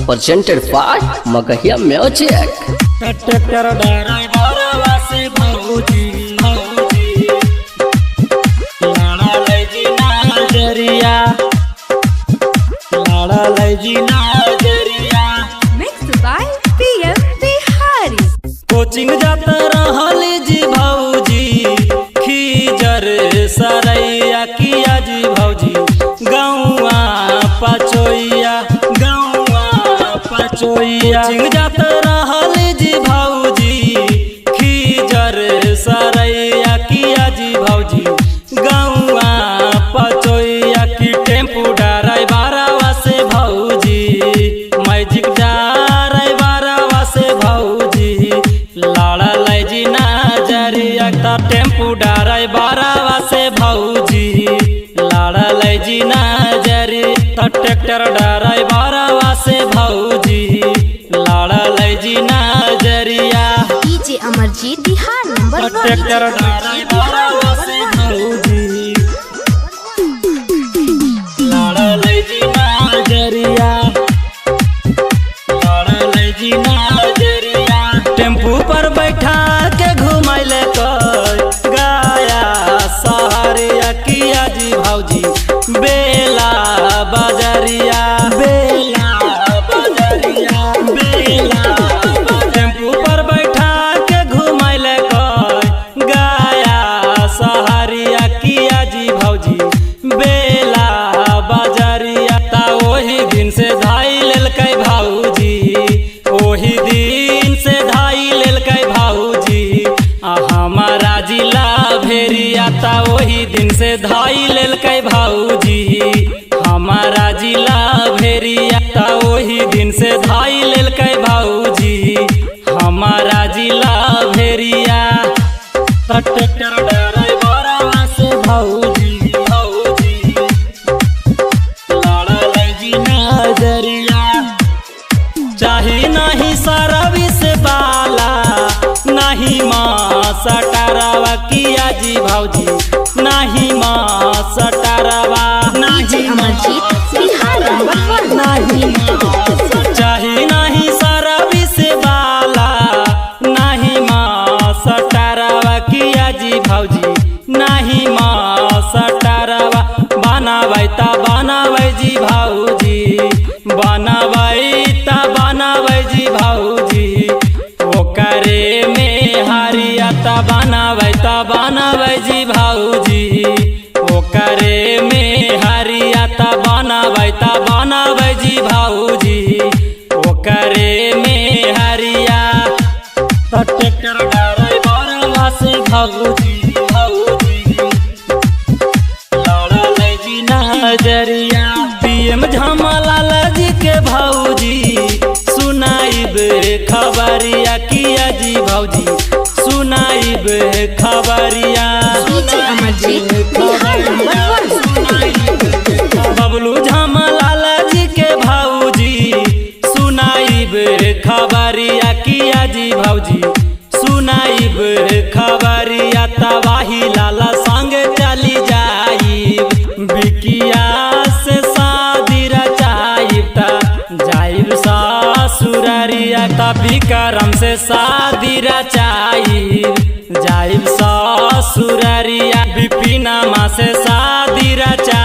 presented by Magahia Music. Tractor driver वासे भौजी लाड़ा लैजी नाजरिया Mixed by PM Bihari. Coaching जात रहल जी भौजी खीजर सरैया किया जी भौजी गौआ पचोइया कोचिंग जात रहल जी भौजी खीजर सरैया किया जी भौजी गौआ पचोइया की टेम्पू ड्राइवरवा से भौजी मैजिक ड्राइवरवा से भौजी लाड़ा लैजी नाजरिया टेम्पू ड्राइवरवा से भौजी लाड़ा लैजी नाजरिया ट्रैक्टर ड्राइवरवा से भौजी लाड़ा लैजी नाजरिया DJ Amarjeet Bihar number 1. Tractor ड्राइवरवा से भौजी लाड़ा लैजी नाजरिया टेम्पू पर बैठा के घुमैले गया सहरिया किया जी भौजी बेला बजरिया टेम्पू पर बैठा के घुमैले गया सहरिया किया जी भौजी बेला बजरिया ता ओही दिन से धाई लेलकै भौजी ओही दिन से धाई लेलकै भौजी हमारा जिला भेरिया ता ओही दिन से धाई लेलकै भौजी हमारा जिला भेरिया ता ओही दिन से धाई लेलकै भौजी हमारा जिला भेरिया ट्रैक्टर ड्राइवरवा से भौजी लाड़ा लैजी नाजरिया चाही नहीं सर्विस वाला नहीं माँ सटारवा किया जी भौजी नहीं माँ सटारवा DJ Amarjeet Bihar number 1. चाही नहीं सर्विस वाला नहीं माँ सटारवा किया जी भौजी नहीं माँ सटारवा बनाबै जी भौजी बनाबै जी भौजी ओकरे में हरिया बनाबै जी भौजी ओकरे में हरिया बनाबै जी भौजी ओकरे में हरिया ट्रैक्टर ड्राइवरवा से भौजी लाड़ा लैजी नाजरिया PM झमलाल जी के भौजी सुनाइब खबरिया किया जी भौजी सुनाइब खबरिया DJ Amarjeet Bihar number 1. Bablu झमलाल जी के भौजी सुनाइब खबरिया किया जी भौजी सुनाइब खबरिया तबाही लाला संग चली जाइब बिकिया से शादी रचाइब जाइब ससुररिया विक्रम से शादी रचाइब जाइब ससुररिया विपिनमा से शादी रचाइब